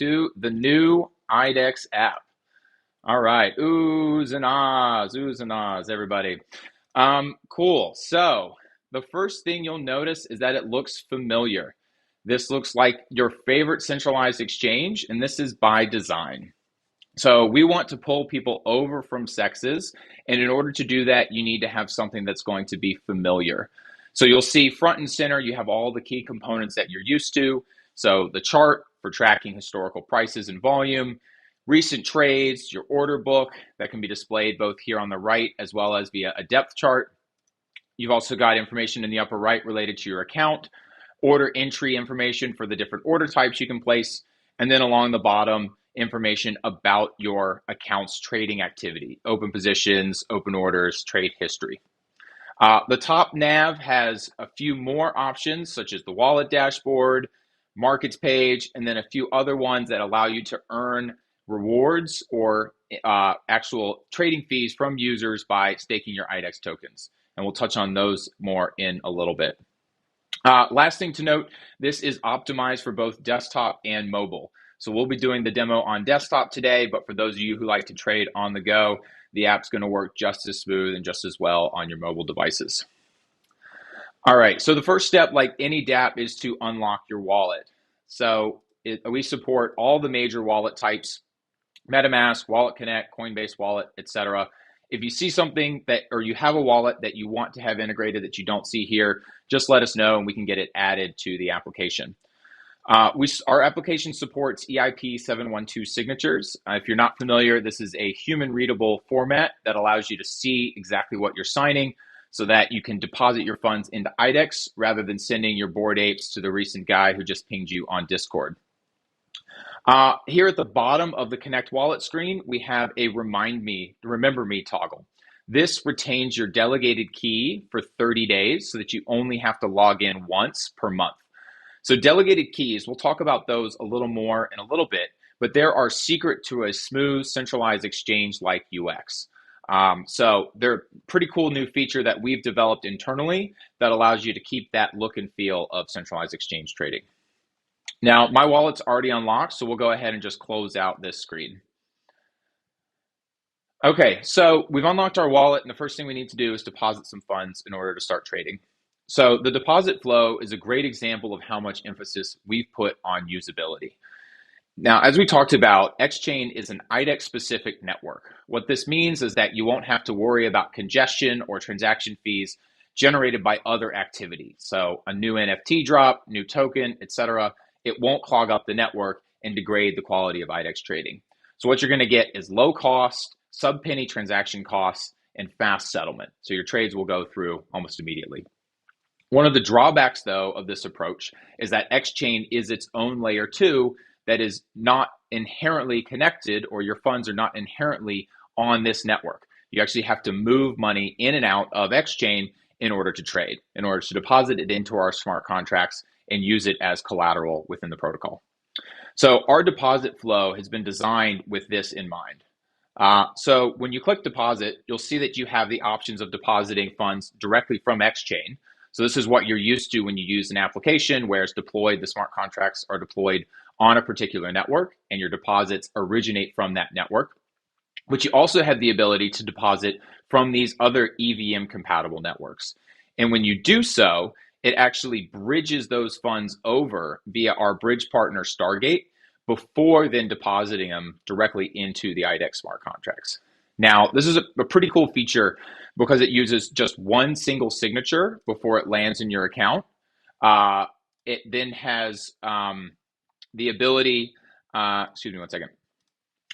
to the new IDEX app. All right, oohs and ahs, everybody. Cool. So the first thing you'll notice is that it looks familiar. This looks like your favorite centralized exchange, and this is by design. So we want to pull people over from sexes, and in order to do that, you need to have something that's going to be familiar. So you'll see front and center, you have all the key components that you're used to. So the chart for tracking historical prices and volume, recent trades, your order book that can be displayed both here on the right as well as via a depth chart. You've also got information in the upper right related to your account, order entry information for the different order types you can place, and then along the bottom, information about your account's trading activity, open positions, open orders, trade history. The top nav has a few more options, such as the wallet dashboard, markets page, and then a few other ones that allow you to earn rewards or actual trading fees from users by staking your IDEX tokens. And we'll touch on those more in a little bit. Last thing to note, this is optimized for both desktop and mobile. So we'll be doing the demo on desktop today, but for those of you who like to trade on the go, the app's going to work just as smooth and just as well on your mobile devices. All right, so the first step, like any dApp, is to unlock your wallet. So we support all the major wallet types: MetaMask, Wallet Connect, Coinbase Wallet, etc. If you see something that, or you have a wallet that you want to have integrated that you don't see here, just let us know and we can get it added to the application. Our application supports EIP 712 signatures. If you're not familiar, this is a human readable format that allows you to see exactly what you're signing so that you can deposit your funds into IDEX rather than sending your Bored Apes to the recent guy who just pinged you on Discord. Here at the bottom of the Connect Wallet screen, we have a remember me toggle. This retains your delegated key for 30 days so that you only have to log in once per month. So delegated keys, we'll talk about those a little more in a little bit, but they are secret to a smooth centralized exchange-like UX. So they're a pretty cool new feature that we've developed internally that allows you to keep that look and feel of centralized exchange trading. Now, my wallet's already unlocked, so we'll go ahead and just close out this screen. Okay, so we've unlocked our wallet, and the first thing we need to do is deposit some funds in order to start trading. So the deposit flow is a great example of how much emphasis we've put on usability. Now, as we talked about, XChain is an IDEX-specific network. What this means is that you won't have to worry about congestion or transaction fees generated by other activity. So a new NFT drop, new token, etc. It won't clog up the network and degrade the quality of IDEX trading. So what you're going to get is low cost, sub-penny transaction costs, and fast settlement. So your trades will go through almost immediately. One of the drawbacks, though, of this approach is that XChain is its own layer 2 that is not inherently connected, or your funds are not inherently on this network. You actually have to move money in and out of XChain in order to trade, in order to deposit it into our smart contracts and use it as collateral within the protocol. So our deposit flow has been designed with this in mind. So when you click deposit, you'll see that you have the options of depositing funds directly from XChain. So this is what you're used to when you use an application where it's deployed, the smart contracts are deployed on a particular network and your deposits originate from that network. But you also have the ability to deposit from these other EVM compatible networks. And when you do so, it actually bridges those funds over via our bridge partner Stargate before then depositing them directly into the IDEX smart contracts. Now, this is a pretty cool feature because it uses just one single signature before it lands in your account. It then has the ability, excuse me one second.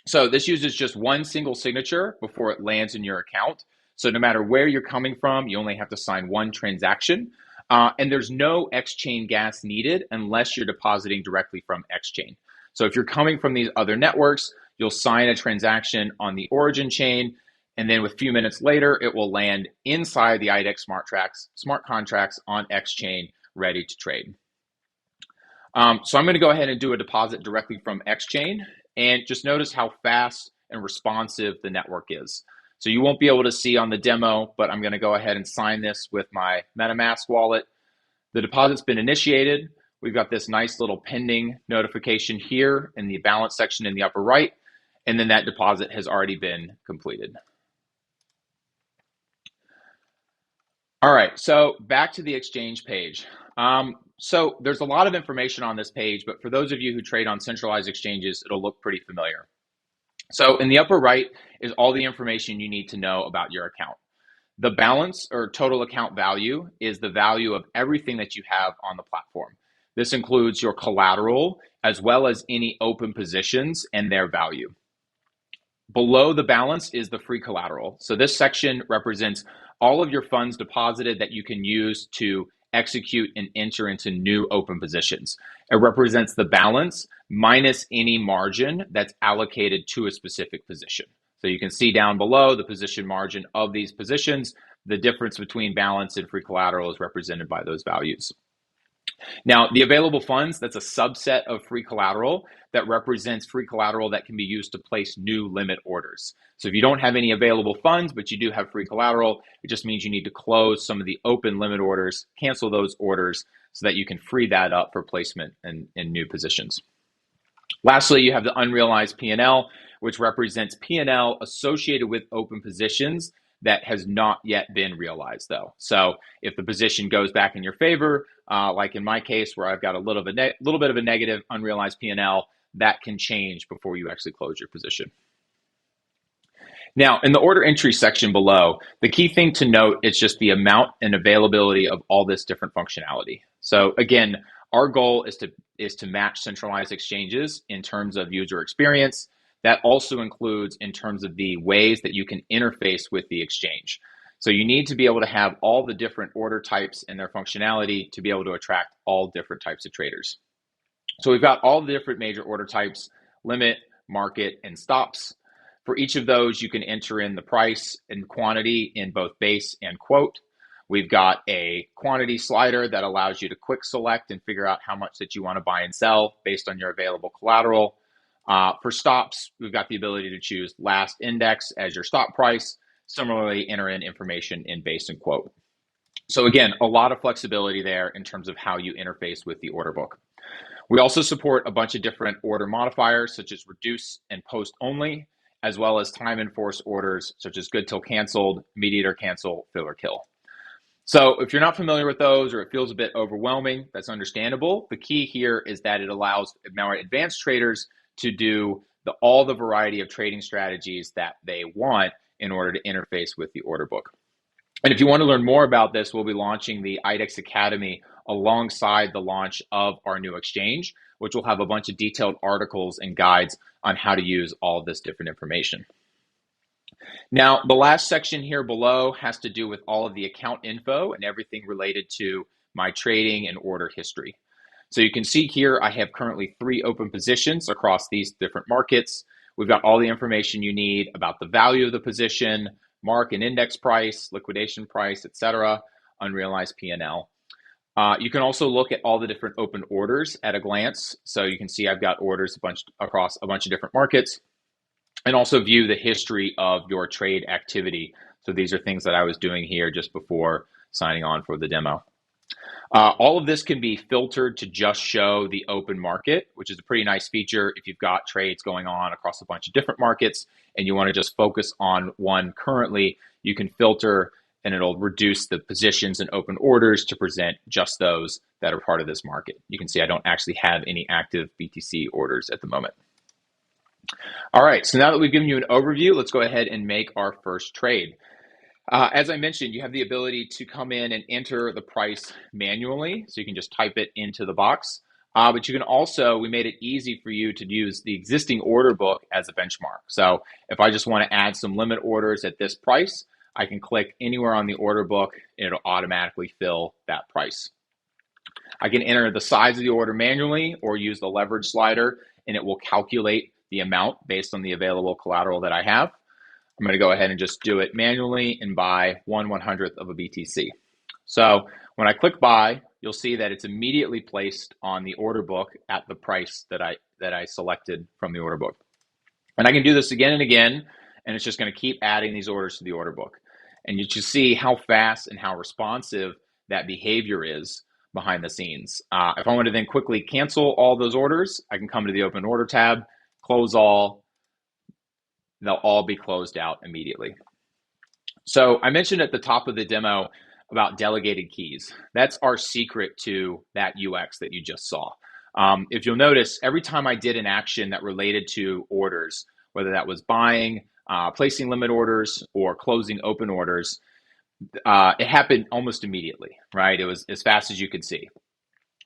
So this uses just one single signature before it lands in your account. So no matter where you're coming from, you only have to sign one transaction. And there's no XChain gas needed unless you're depositing directly from XChain. So if you're coming from these other networks, you'll sign a transaction on the origin chain, and then a few minutes later, it will land inside the IDEX smart contracts on XChain, ready to trade. So I'm going to go ahead and do a deposit directly from XChain, and just notice how fast and responsive the network is. So you won't be able to see on the demo, but I'm going to go ahead and sign this with my MetaMask wallet. The deposit's been initiated. we've got this nice little pending notification here in the balance section in the upper right, and then that deposit has already been completed. All right, so back to the exchange page. So there's a lot of information on this page, but for those of you who trade on centralized exchanges, it'll look pretty familiar. So in the upper right is all the information you need to know about your account. The balance or total account value is the value of everything that you have on the platform. This includes your collateral as well as any open positions and their value. Below the balance is the free collateral. So this section represents all of your funds deposited that you can use to execute and enter into new open positions. It represents the balance minus any margin that's allocated to a specific position. So you can see down below the position margin of these positions. The difference between balance and free collateral is represented by those values. Now, the available funds, that's a subset of free collateral that represents free collateral that can be used to place new limit orders. So if you don't have any available funds, but you do have free collateral, it just means you need to close some of the open limit orders, cancel those orders so that you can free that up for placement in new positions. Lastly, you have the unrealized P&L, which represents P&L associated with open positions that has not yet been realized though. So if the position goes back in your favor, like in my case where I've got a little bit of a negative unrealized P&L, that can change before you actually close your position. Now, in the order entry section below, the key thing to note is just the amount and availability of all this different functionality. So again, our goal is to match centralized exchanges in terms of user experience. That also includes in terms of the ways that you can interface with the exchange. So you need to be able to have all the different order types and their functionality to be able to attract all different types of traders. So we've got all the different major order types: limit, market, and stops. For each of those, you can enter in the price and quantity in both base and quote. We've got a quantity slider that allows you to quick select and figure out how much that you want to buy and sell based on your available collateral. For stops, we've got the ability to choose last index as your stop price. Similarly, enter in information in base and quote. So again, a lot of flexibility there in terms of how you interface with the order book. We also support a bunch of different order modifiers such as reduce and post only, as well as time enforced orders such as good till canceled, immediate or cancel, fill or kill. So if you're not familiar with those or it feels a bit overwhelming, that's understandable. The key here is that it allows now advanced traders to do all the variety of trading strategies that they want in order to interface with the order book. And if you want to learn more about this, we'll be launching the IDEX Academy alongside the launch of our new exchange, which will have a bunch of detailed articles and guides on how to use all of this different information. Now, the last section here below has to do with all of the account info and everything related to my trading and order history. So you can see here, I have currently 3 open positions across these different markets. We've got all the information you need about the value of the position, mark and index price, liquidation price, etc., unrealized P&L. You can also look at all the different open orders at a glance. So you can see I've got orders across a bunch of different markets, and also view the history of your trade activity. So these are things that I was doing here just before signing on for the demo. All of this can be filtered to just show the open market, which is a pretty nice feature if you've got trades going on across a bunch of different markets and you want to just focus on one currently. You can filter and it'll reduce the positions and open orders to present just those that are part of this market. You can see I don't actually have any active BTC orders at the moment. All right, so now that we've given you an overview, let's go ahead and make our first trade. As I mentioned, you have the ability to come in and enter the price manually, so you can just type it into the box. But you can also, we made it easy for you to use the existing order book as a benchmark. So if I just want to add some limit orders at this price, I can click anywhere on the order book and it'll automatically fill that price. I can enter the size of the order manually or use the leverage slider and it will calculate the amount based on the available collateral that I have. I'm going to go ahead and just do it manually and buy 1/100th of a BTC. So when I click buy, you'll see that it's immediately placed on the order book at the price that I selected from the order book. And I can do this again and again, and it's just going to keep adding these orders to the order book. And you can see how fast and how responsive that behavior is. behind the scenes. If I want to then quickly cancel all those orders, I can come to the open order tab, close all, they'll all be closed out immediately. So I mentioned at the top of the demo about delegated keys. That's our secret to that UX that you just saw. If you'll notice, every time I did an action that related to orders, whether that was buying, placing limit orders, or closing open orders, it happened almost immediately, right? It was as fast as you could see.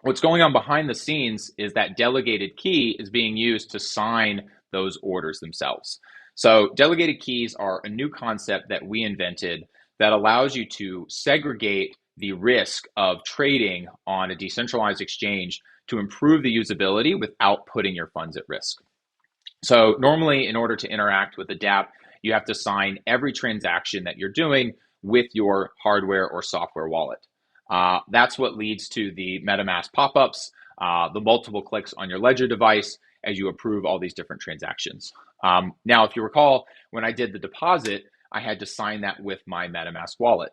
What's going on behind the scenes is that delegated key is being used to sign those orders themselves. So delegated keys are a new concept that we invented that allows you to segregate the risk of trading on a decentralized exchange to improve the usability without putting your funds at risk. So normally, in order to interact with the dApp, you have to sign every transaction that you're doing with your hardware or software wallet. That's what leads to the MetaMask pop-ups, the multiple clicks on your ledger device as you approve all these different transactions. Now, if you recall, when I did the deposit, I had to sign that with my MetaMask wallet.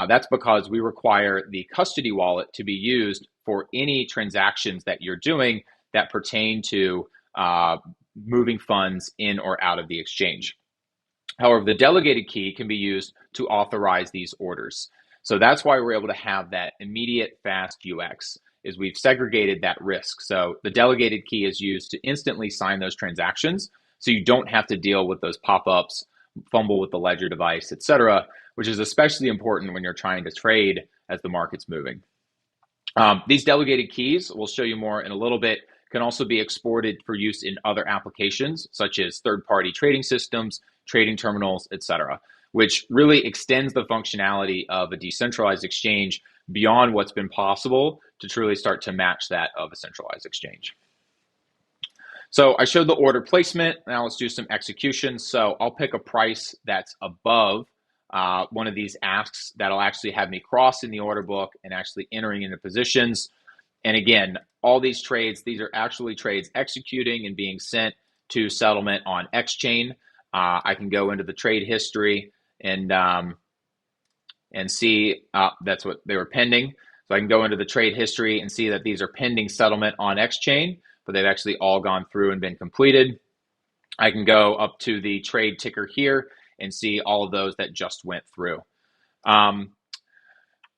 That's because we require the custody wallet to be used for any transactions that you're doing that pertain to moving funds in or out of the exchange. However, the delegated key can be used to authorize these orders. So that's why we're able to have that immediate, fast UX, is we've segregated that risk. So the delegated key is used to instantly sign those transactions, so you don't have to deal with those pop-ups, fumble with the ledger device, etc., which is especially important when you're trying to trade as the market's moving. These delegated keys, we'll show you more in a little bit, can also be exported for use in other applications, such as third-party trading systems, trading terminals, etc., which really extends the functionality of a decentralized exchange beyond what's been possible to truly start to match that of a centralized exchange. So I showed the order placement. Now let's do some execution. So I'll pick a price that's above one of these asks that'll actually have me cross in the order book and actually entering into positions. And again, all these trades, these are actually trades executing and being sent to settlement on X-Chain. I can go into the trade history and see that's what they were pending. So I can go into the trade history and see that these are pending settlement on X-Chain, but they've actually all gone through and been completed. I can go up to the trade ticker here and see all of those that just went through.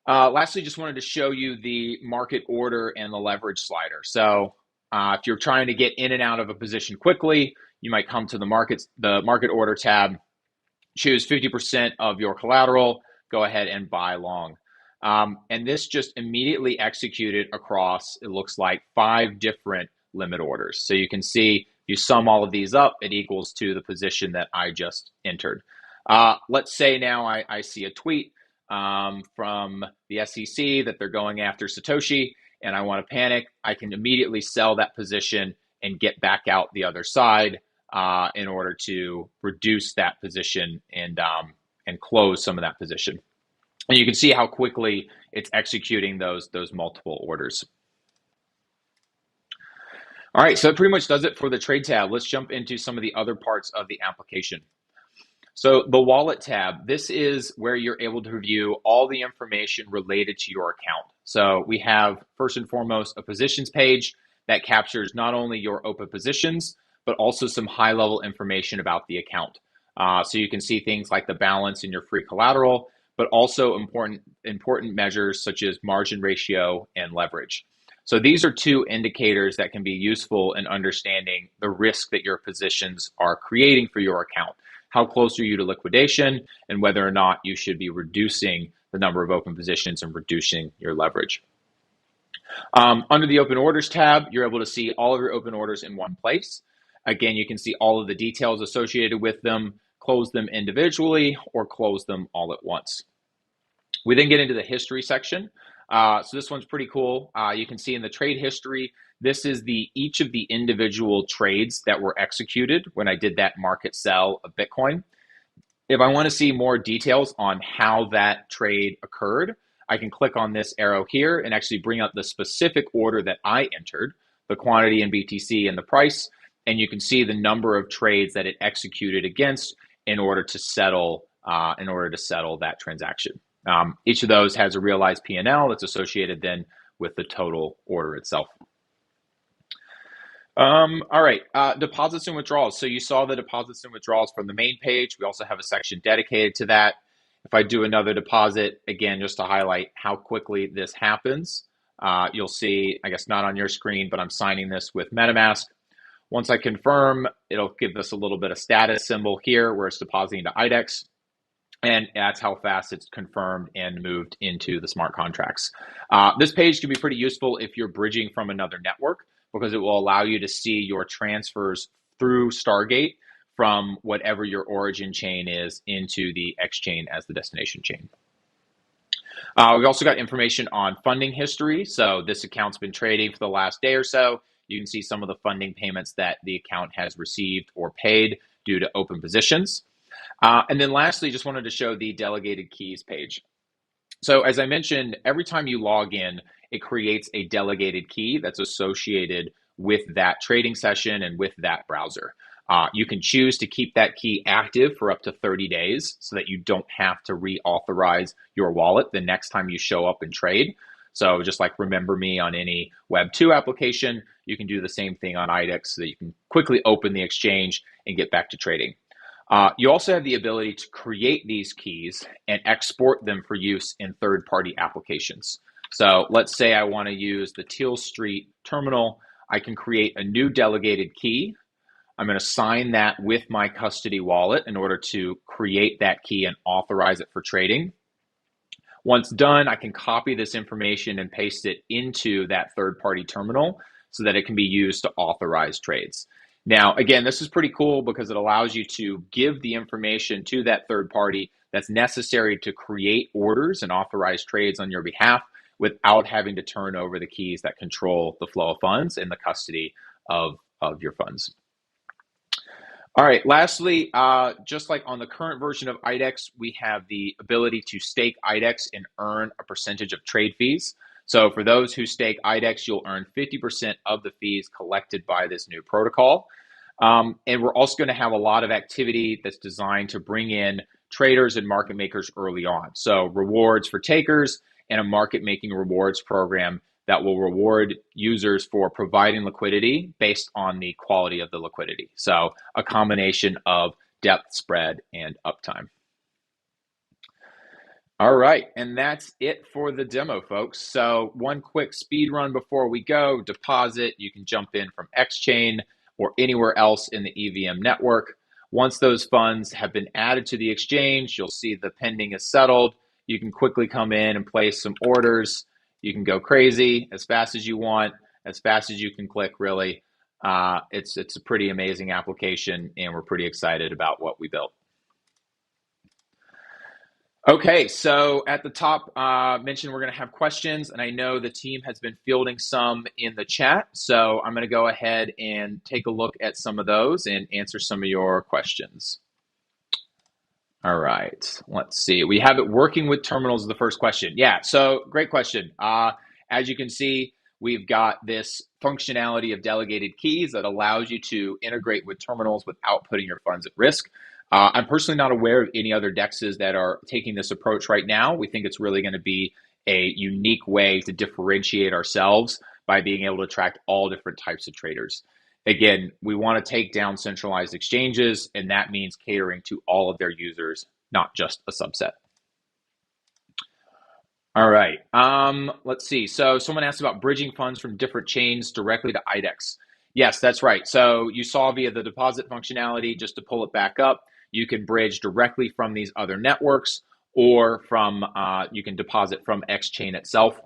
Lastly, just wanted to show you the market order and the leverage slider. So if you're trying to get in and out of a position quickly, you might come to the market order tab, choose 50% of your collateral, go ahead and buy long. And this just immediately executed across, it looks like, 5 different limit orders. So you can see, you sum all of these up, it equals to the position that I just entered. Let's say now I see a tweet from the SEC that they're going after Satoshi and I want to panic. I can immediately sell that position and get back out the other side in order to reduce that position and close some of that position. And you can see how quickly it's executing those multiple orders. All right, so that pretty much does it for the trade tab. Let's jump into some of the other parts of the application. So the wallet tab, this is where you're able to review all the information related to your account. So we have, first and foremost, a positions page that captures not only your open positions, but also some high-level information about the account. So you can see things like the balance in your free collateral, but also important measures such as margin ratio and leverage. So these are 2 indicators that can be useful in understanding the risk that your positions are creating for your account. How close are you to liquidation, and whether or not you should be reducing the number of open positions and reducing your leverage. Under the open orders tab, you're able to see all of your open orders in one place. Again, you can see all of the details associated with them, close them individually, or close them all at once. We then get into the history section. So this one's pretty cool. You can see in the trade history, this is each of the individual trades that were executed when I did that market sell of Bitcoin. If I want to see more details on how that trade occurred, I can click on this arrow here and actually bring up the specific order that I entered, the quantity in BTC and the price, and you can see the number of trades that it executed against in order to settle that transaction. Each of those has a realized P&L that's associated then with the total order itself. All right, deposits and withdrawals. So you saw the deposits and withdrawals from the main page. We also have a section dedicated to that. If I do another deposit, again, just to highlight how quickly this happens, you'll see, I guess not on your screen, but I'm signing this with MetaMask. Once I confirm, it'll give us a little bit of status symbol here where it's depositing to IDEX. And that's how fast it's confirmed and moved into the smart contracts. This page can be pretty useful if you're bridging from another network, because it will allow you to see your transfers through Stargate from whatever your origin chain is into the X chain as the destination chain. We've also got information on funding history. So this account's been trading for the last day or so. You can see some of the funding payments that the account has received or paid due to open positions. And then lastly, just wanted to show the delegated keys page. So as I mentioned, every time you log in, it creates a delegated key that's associated with that trading session and with that browser. You can choose to keep that key active for up to 30 days so that you don't have to reauthorize your wallet the next time you show up and trade. So just like Remember Me on any Web 2 application, you can do the same thing on IDEX so that you can quickly open the exchange and get back to trading. You also have the ability to create these keys and export them for use in third-party applications. So let's say I want to use the Teal Street terminal. I can create a new delegated key. I'm going to sign that with my custody wallet in order to create that key and authorize it for trading. Once done, I can copy this information and paste it into that third-party terminal so that it can be used to authorize trades. Now, again, this is pretty cool because it allows you to give the information to that third party that's necessary to create orders and authorize trades on your behalf without having to turn over the keys that control the flow of funds and the custody of your funds. All right, lastly, just like on the current version of IDEX, we have the ability to stake IDEX and earn a percentage of trade fees. So for those who stake IDEX, you'll earn 50% of the fees collected by this new protocol. And we're also going to have a lot of activity that's designed to bring in traders and market makers early on. So rewards for takers and a market making rewards program that will reward users for providing liquidity based on the quality of the liquidity. So a combination of depth, spread, and uptime. All right, and that's it for the demo, folks. So one quick speed run before we go. Deposit, you can jump in from X-Chain or anywhere else in the EVM network. Once those funds have been added to the exchange, you'll see the pending is settled. You can quickly come in and place some orders. You can go crazy as fast as you want, as fast as you can click, really. It's a pretty amazing application, and we're pretty excited about what we built. Okay, so at the top, mentioned we're going to have questions, and I know the team has been fielding some in the chat, so I'm going to go ahead and take a look at some of those and answer some of your questions. All right, let's see. We have it working with terminals is the first question. Yeah, so great question. As you can see, we've got this functionality of delegated keys that allows you to integrate with terminals without putting your funds at risk. I'm personally not aware of any other DEXs that are taking this approach right now. We think it's really going to be a unique way to differentiate ourselves by being able to attract all different types of traders. Again, we want to take down centralized exchanges, and that means catering to all of their users, not just a subset. All right, let's see. So someone asked about bridging funds from different chains directly to IDEX. Yes, that's right. So you saw via the deposit functionality, just to pull it back up, you can bridge directly from these other networks, or from you can deposit from X-Chain itself.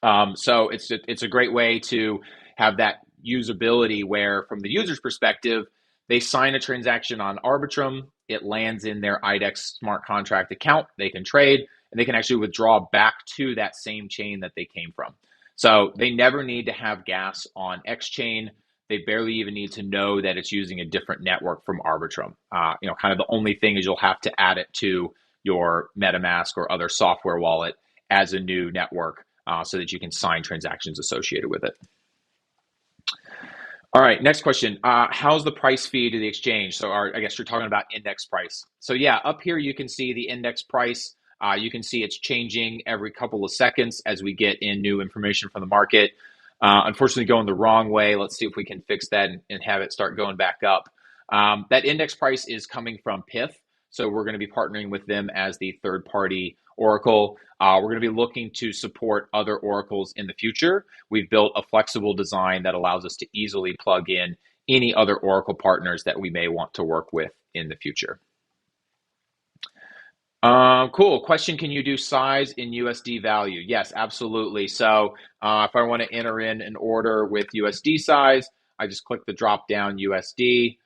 So it's a great way to have that usability where, from the user's perspective, they sign a transaction on Arbitrum, it lands in their IDEX smart contract account, they can trade, and they can actually withdraw back to that same chain that they came from. So they never need to have gas on X-Chain. They barely even need to know that it's using a different network from Arbitrum. Kind of the only thing is you'll have to add it to your MetaMask or other software wallet as a new network so that you can sign transactions associated with it. All right, next question. How's the price feed to the exchange? So I guess you're talking about index price. So yeah, up here you can see the index price. You can see it's changing every couple of seconds as we get in new information from the market. Unfortunately, going the wrong way. Let's see if we can fix that and have it start going back up. That index price is coming from PIF. So we're going to be partnering with them as the third party Oracle. We're going to be looking to support other Oracles in the future. We've built a flexible design that allows us to easily plug in any other Oracle partners that we may want to work with in the future. Cool. Question, can you do size in USD value? Yes, absolutely. So if I want to enter in an order with USD size, I just click the drop down USD.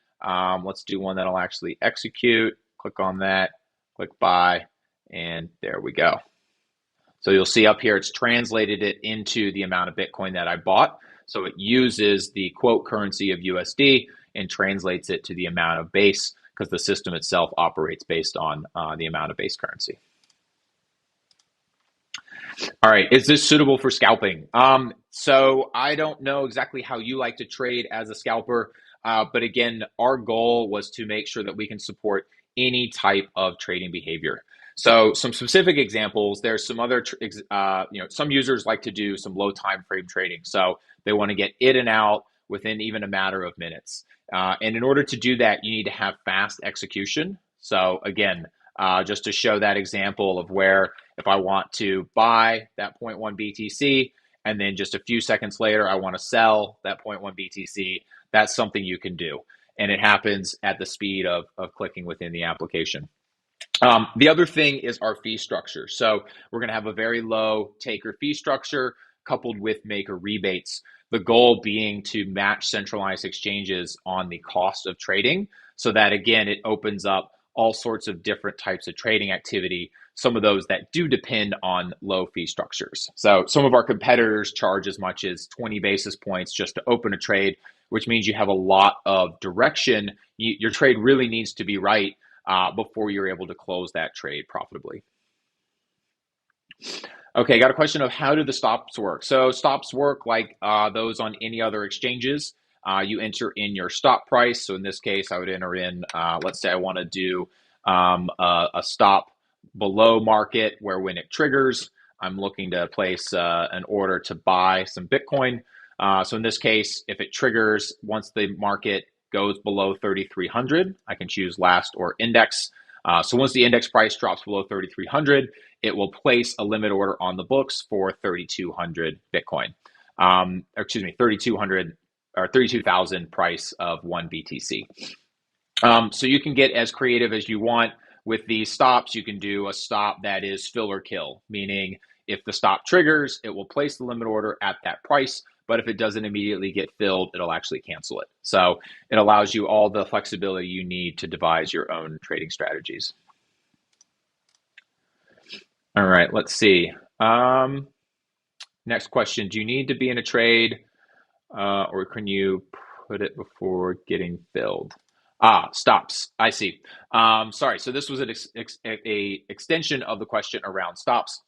Let's do one that'll actually execute. Click on that, click buy, and there we go. So you'll see up here, it's translated it into the amount of Bitcoin that I bought. So it uses the quote currency of USD and translates it to the amount of base, because the system itself operates based on the amount of base currency. All right, is this suitable for scalping? So I don't know exactly how you like to trade as a scalper, but again, our goal was to make sure that we can support any type of trading behavior. So some specific examples, there's some other, some users like to do some low time frame trading. So they want to get in and out within even a matter of minutes. And in order to do that, you need to have fast execution. So again, just to show that example of where if I want to buy that 0.1 BTC, and then just a few seconds later, I want to sell that 0.1 BTC, that's something you can do. And it happens at the speed of clicking within the application. The other thing is our fee structure. So we're going to have a very low taker fee structure coupled with maker rebates. The goal being to match centralized exchanges on the cost of trading, so that again, it opens up all sorts of different types of trading activity, some of those that do depend on low fee structures. So some of our competitors charge as much as 20 basis points just to open a trade, which means you have a lot of direction. Your trade really needs to be right before you're able to close that trade profitably. Okay, got a question of how do the stops work? So stops work like those on any other exchanges. You enter in your stop price. So in this case, I would enter in, let's say I want to do a stop below market, where when it triggers, I'm looking to place an order to buy some Bitcoin. So in this case, if it triggers, once the market goes below 3,300, I can choose last or index. So once the index price drops below 3,300, it will place a limit order on the books for 3,200 Bitcoin. 3,200 or 32,000 price of 1 BTC. So you can get as creative as you want with these stops. You can do a stop that is fill or kill, meaning if the stop triggers, it will place the limit order at that price. But if it doesn't immediately get filled, it'll actually cancel it. So it allows you all the flexibility you need to devise your own trading strategies. All right, let's see. Next question, do you need to be in a trade or can you put it before getting filled? Stops, I see. Sorry, so this was an extension of the question around stops.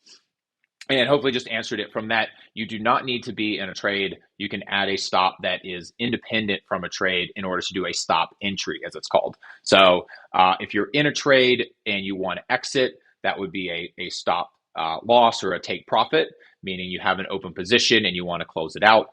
And hopefully just answered it from that. You do not need to be in a trade. You can add a stop that is independent from a trade in order to do a stop entry, as it's called. So if you're in a trade and you want to exit, that would be a stop loss or a take profit, meaning you have an open position and you want to close it out.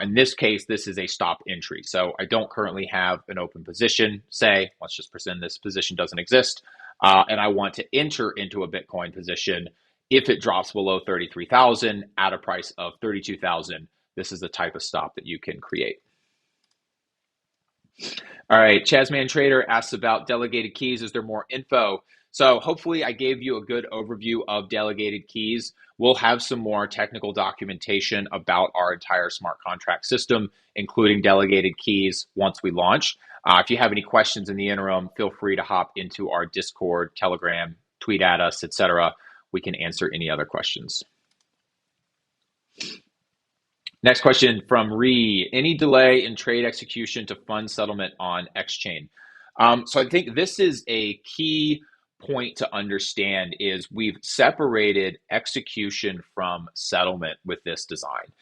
In this case, this is a stop entry. So I don't currently have an open position. Say, let's just pretend this position doesn't exist. And I want to enter into a Bitcoin position. If it drops below 33,000 at a price of 32,000, this is the type of stop that you can create. All right, Chasman Trader asks about delegated keys. Is there more info? So hopefully I gave you a good overview of delegated keys. We'll have some more technical documentation about our entire smart contract system, including delegated keys once we launch. If you have any questions in the interim, feel free to hop into our Discord, Telegram, tweet at us, etc. We can answer any other questions. Next question from Ree. Any delay in trade execution to fund settlement on Xchain? So I think this is a key point to understand is we've separated execution from settlement with this design.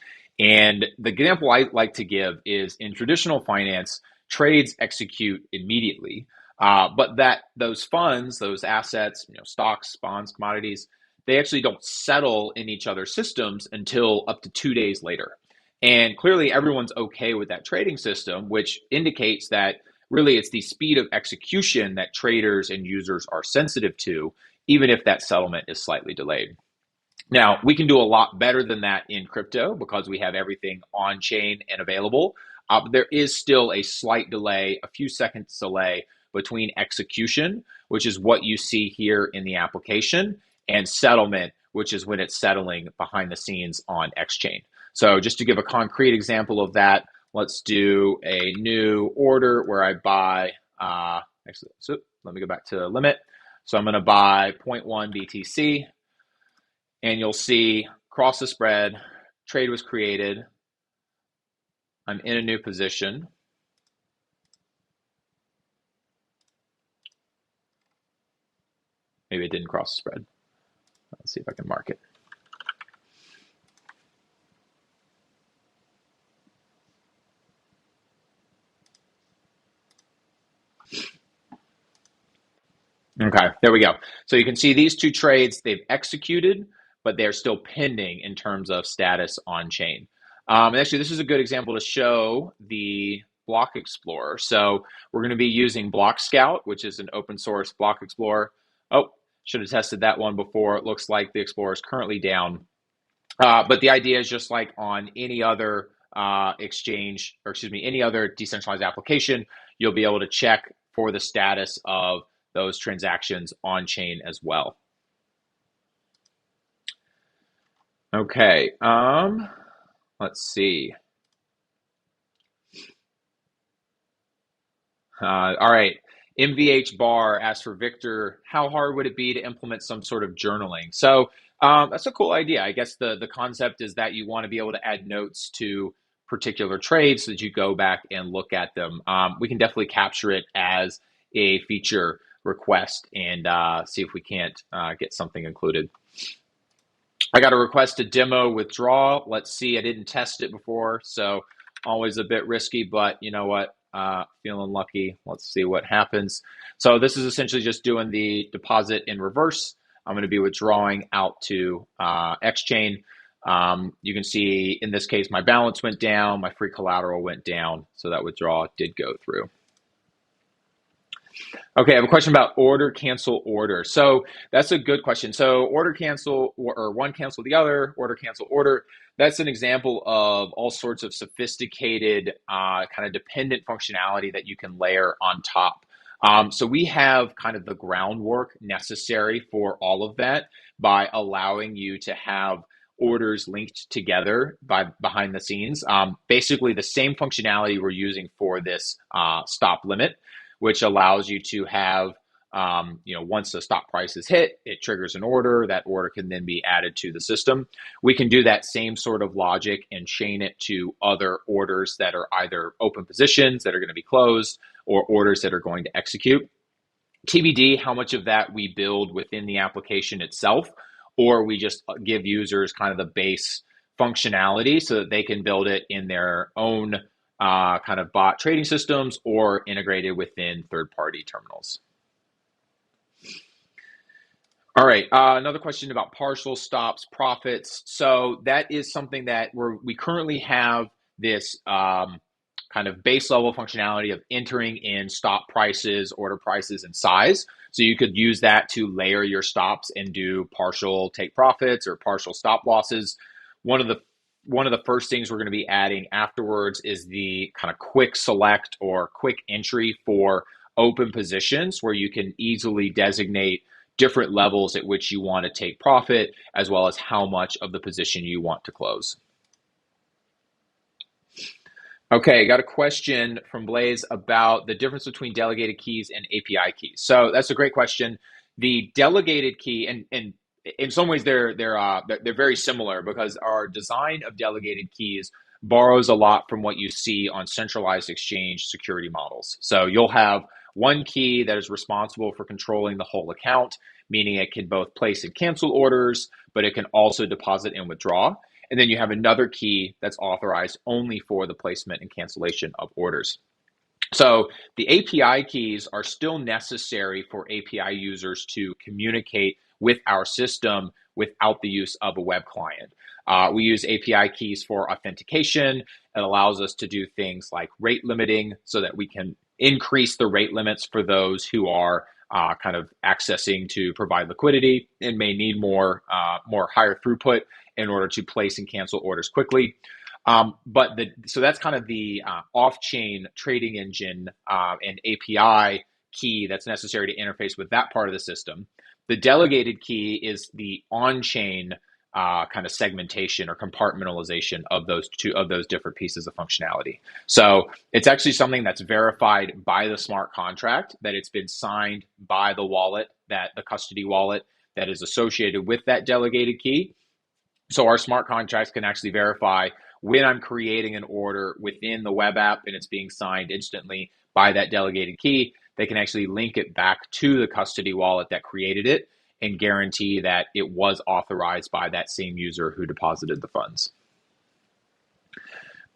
And the example I like to give is in traditional finance, trades execute immediately. But those funds, those assets, stocks, bonds, commodities, they actually don't settle in each other's systems until up to 2 days later. And clearly, everyone's okay with that trading system, which indicates that really it's the speed of execution that traders and users are sensitive to, even if that settlement is slightly delayed. Now, we can do a lot better than that in crypto because we have everything on chain and available. But there is still a slight delay, a few seconds delay between execution, which is what you see here in the application, and settlement, which is when it's settling behind the scenes on Xchain. So just to give a concrete example of that, let's do a new order where I buy, actually, so let me go back to limit. So I'm going to buy 0.1 BTC. And you'll see cross the spread, trade was created. I'm in a new position. Maybe it didn't cross the spread. Let's see if I can mark it. Okay, there we go. So you can see these two trades, they've executed, but they're still pending in terms of status on chain. And actually, this is a good example to show the block explorer. So we're going to be using Block Scout, which is an open source block explorer. Oh, should have tested that one before. It looks like the explorer is currently down. But the idea is just like on any other exchange, or excuse me, any other decentralized application, you'll be able to check for the status of those transactions on chain as well. Okay, let's see. All right, MVH Bar asked for Victor, how hard would it be to implement some sort of journaling? So that's a cool idea. I guess the concept is that you want to be able to add notes to particular trades so that you go back and look at them. We can definitely capture it as a feature request and see if we can't get something included. I got a request to demo withdraw. Let's see, I didn't test it before, so always a bit risky, but you know what? Feeling lucky. Let's see what happens. So this is essentially just doing the deposit in reverse. I'm going to be withdrawing out to Xchain. You can see in this case, my balance went down, my free collateral went down, so that withdrawal did go through. Okay, I have a question about order, cancel, order. So that's a good question. So order, cancel, or one cancel the other, order, cancel, order. That's an example of all sorts of sophisticated kind of dependent functionality that you can layer on top. So we have kind of the groundwork necessary for all of that by allowing you to have orders linked together behind the scenes. Basically the same functionality we're using for this stop limit, which allows you to have, once the stop price is hit, it triggers an order. That order can then be added to the system. We can do that same sort of logic and chain it to other orders that are either open positions that are going to be closed or orders that are going to execute. TBD, how much of that we build within the application itself, or we just give users kind of the base functionality so that they can build it in their own kind of bot trading systems or integrated within third-party terminals. All right, another question about partial stops, profits. So that is something that we currently have this kind of base level functionality of entering in stop prices, order prices, and size. So you could use that to layer your stops and do partial take profits or partial stop losses. One of the first things we're going to be adding afterwards is the kind of quick select or quick entry for open positions where you can easily designate different levels at which you want to take profit, as well as how much of the position you want to close. Okay, got a question from Blaze about the difference between delegated keys and API keys. So that's a great question. The delegated key, and in some ways they're very similar because our design of delegated keys borrows a lot from what you see on centralized exchange security models. So you'll have one key that is responsible for controlling the whole account, meaning it can both place and cancel orders, but it can also deposit and withdraw. And then you have another key that's authorized only for the placement and cancellation of orders. So the API keys are still necessary for API users to communicate with our system without the use of a web client. We use API keys for authentication. It allows us to do things like rate limiting so that we can increase the rate limits for those who are kind of accessing to provide liquidity and may need more higher throughput in order to place and cancel orders quickly. So that's kind of the off-chain trading engine and API key that's necessary to interface with that part of the system. The delegated key is the on-chain kind of segmentation or compartmentalization of those different pieces of functionality. So it's actually something that's verified by the smart contract, that it's been signed by the wallet, that the custody wallet that is associated with that delegated key. So our smart contracts can actually verify when I'm creating an order within the web app and it's being signed instantly by that delegated key. They can actually link it back to the custody wallet that created it and guarantee that it was authorized by that same user who deposited the funds.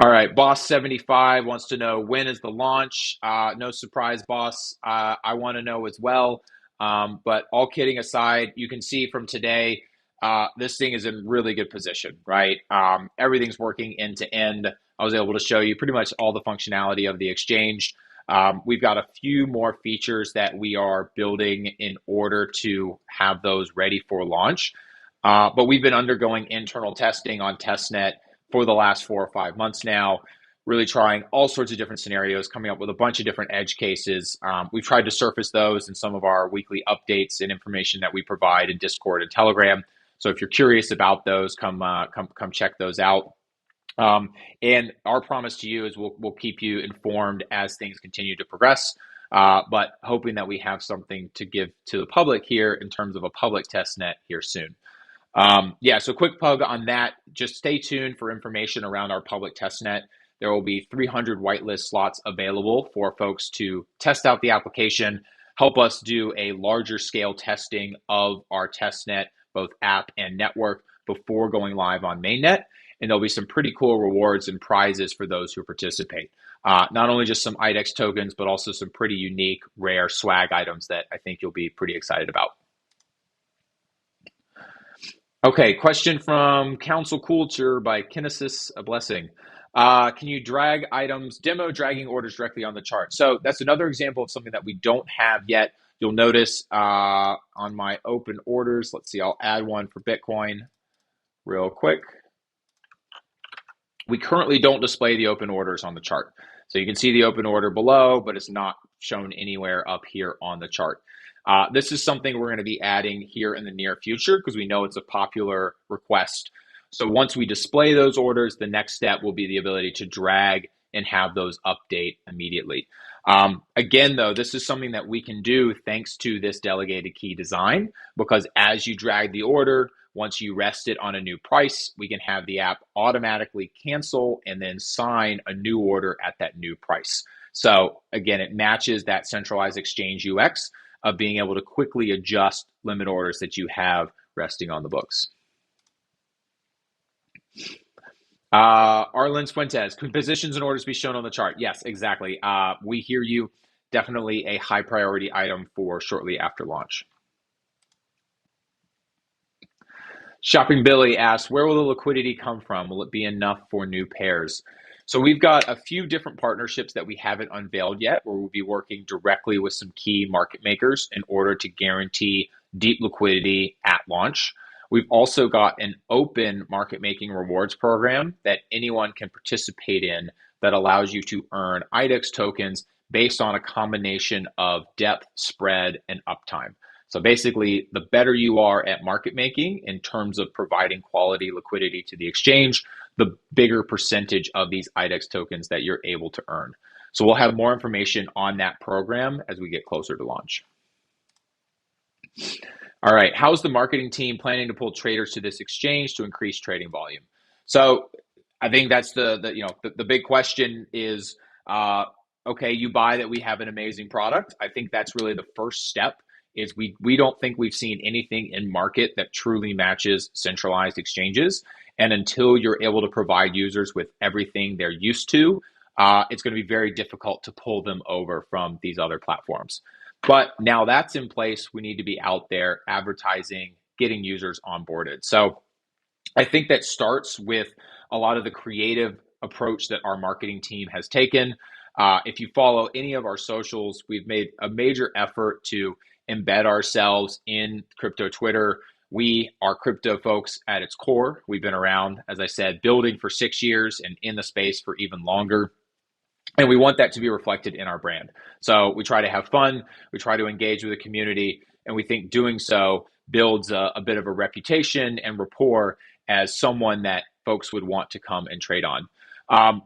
All right, Boss75 wants to know, when is the launch? No surprise, Boss. I want to know as well. But all kidding aside, you can see from today, this thing is in really good position, right? Everything's working end to end. I was able to show you pretty much all the functionality of the exchange. We've got a few more features that we are building in order to have those ready for launch. But we've been undergoing internal testing on testnet for the last 4 or 5 months now, really trying all sorts of different scenarios, coming up with a bunch of different edge cases. We've tried to surface those in some of our weekly updates and information that we provide in Discord and Telegram. So if you're curious about those, come check those out. And our promise to you is we'll keep you informed as things continue to progress, but hoping that we have something to give to the public here in terms of a public testnet here soon. So quick plug on that. Just stay tuned for information around our public testnet. There will be 300 whitelist slots available for folks to test out the application, help us do a larger scale testing of our testnet, both app and network, before going live on mainnet. And there'll be some pretty cool rewards and prizes for those who participate. Not only just some IDEX tokens, but also some pretty unique, rare swag items that I think you'll be pretty excited about. Okay, question from Council Culture by Kinesis, a blessing. Can you drag items, demo dragging orders directly on the chart? So that's another example of something that we don't have yet. You'll notice on my open orders, let's see, I'll add one for Bitcoin real quick. We currently don't display the open orders on the chart. So you can see the open order below, but it's not shown anywhere up here on the chart. This is something we're going to be adding here in the near future because we know it's a popular request. So once we display those orders, the next step will be the ability to drag and have those update immediately. Again, though, this is something that we can do thanks to this delegated key design, because as you drag the order, once you rest it on a new price, we can have the app automatically cancel and then sign a new order at that new price. So again, it matches that centralized exchange UX of being able to quickly adjust limit orders that you have resting on the books. Arlen Fuentes, could positions and orders be shown on the chart? Yes, exactly. We hear you. Definitely a high priority item for shortly after launch. Shopping Billy asks, where will the liquidity come from? Will it be enough for new pairs? So we've got a few different partnerships that we haven't unveiled yet, where we'll be working directly with some key market makers in order to guarantee deep liquidity at launch. We've also got an open market making rewards program that anyone can participate in that allows you to earn IDEX tokens based on a combination of depth, spread, and uptime. So basically, the better you are at market making in terms of providing quality liquidity to the exchange, the bigger percentage of these IDEX tokens that you're able to earn. So we'll have more information on that program as we get closer to launch. All right, how's the marketing team planning to pull traders to this exchange to increase trading volume? So I think that's the big question is, okay, you buy that we have an amazing product. I think that's really the first step. Is we don't think we've seen anything in market that truly matches centralized exchanges. And until you're able to provide users with everything they're used to, it's going to be very difficult to pull them over from these other platforms. But now that's in place, we need to be out there advertising, getting users onboarded. So I think that starts with a lot of the creative approach that our marketing team has taken. If you follow any of our socials, we've made a major effort to embed ourselves in crypto Twitter. We are crypto folks at its core. We've been around, as I said, building for 6 years and in the space for even longer. And we want that to be reflected in our brand. So we try to have fun, we try to engage with the community, and we think doing so builds a bit of a reputation and rapport as someone that folks would want to come and trade on.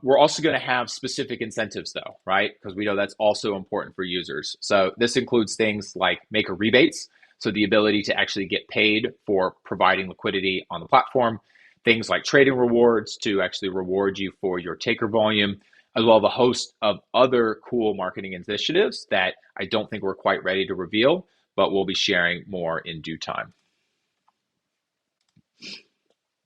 We're also going to have specific incentives though, right? Because we know that's also important for users. So this includes things like maker rebates, so the ability to actually get paid for providing liquidity on the platform, things like trading rewards to actually reward you for your taker volume, as well as a host of other cool marketing initiatives that I don't think we're quite ready to reveal, but we'll be sharing more in due time.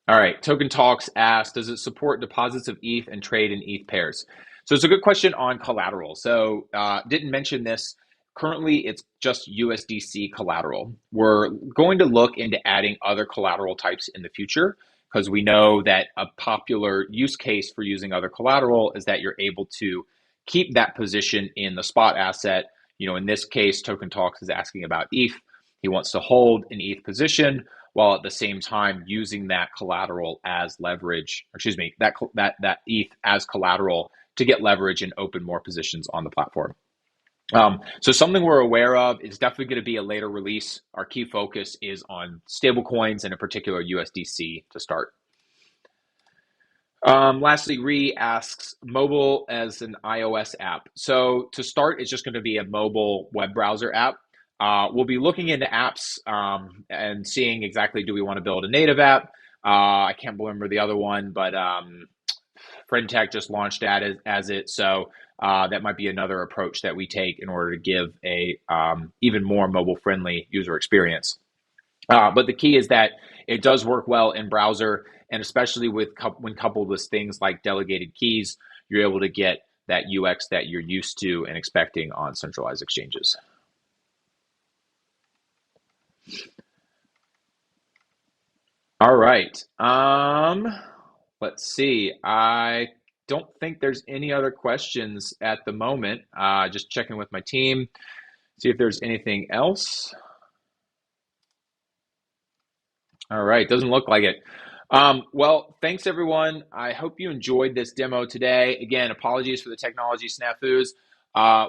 All right, Token Talks asks, does it support deposits of ETH and trade in ETH pairs? So it's a good question on collateral. So didn't mention this. Currently, it's just USDC collateral. We're going to look into adding other collateral types in the future because we know that a popular use case for using other collateral is that you're able to keep that position in the spot asset. You know, in this case, Token Talks is asking about ETH. He wants to hold an ETH position while at the same time using that collateral as leverage, excuse me, that ETH as collateral to get leverage and open more positions on the platform. So something we're aware of is definitely going to be a later release. Our key focus is on stablecoins and in particular USDC to start. Lastly, Ree asks, mobile as an iOS app. So to start, it's just going to be a mobile web browser app. We'll be looking into apps and seeing exactly, do we want to build a native app? I can't remember the other one, but Friendtech just launched that as it. So that might be another approach that we take in order to give a even more mobile-friendly user experience. But the key is that it does work well in browser, and especially when coupled with things like delegated keys, you're able to get that UX that you're used to and expecting on centralized exchanges. All right. Let's see. I don't think there's any other questions at the moment. Just checking with my team, see if there's anything else. All right, doesn't look like it. Well, thanks everyone. I hope you enjoyed this demo today. Again, apologies for the technology snafus.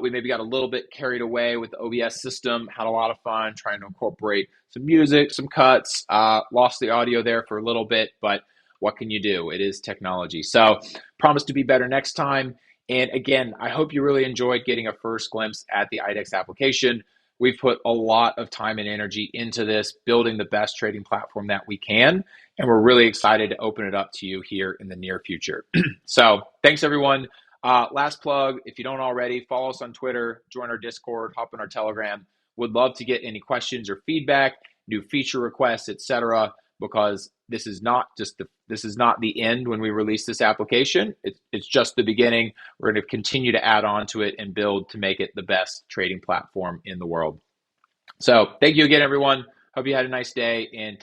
We maybe got a little bit carried away with the OBS system, had a lot of fun trying to incorporate some music, some cuts, lost the audio there for a little bit, but what can you do? It is technology. So promise to be better next time. And again, I hope you really enjoyed getting a first glimpse at the IDEX application. We've put a lot of time and energy into this, building the best trading platform that we can, and we're really excited to open it up to you here in the near future. So thanks, everyone. Last plug, if you don't already, follow us on Twitter, join our Discord, hop on our Telegram. Would love to get any questions or feedback, new feature requests, etc. Because this is not the end when we release this application. It's just the beginning. We're going to continue to add on to it and build to make it the best trading platform in the world. So thank you again, everyone. Hope you had a nice day and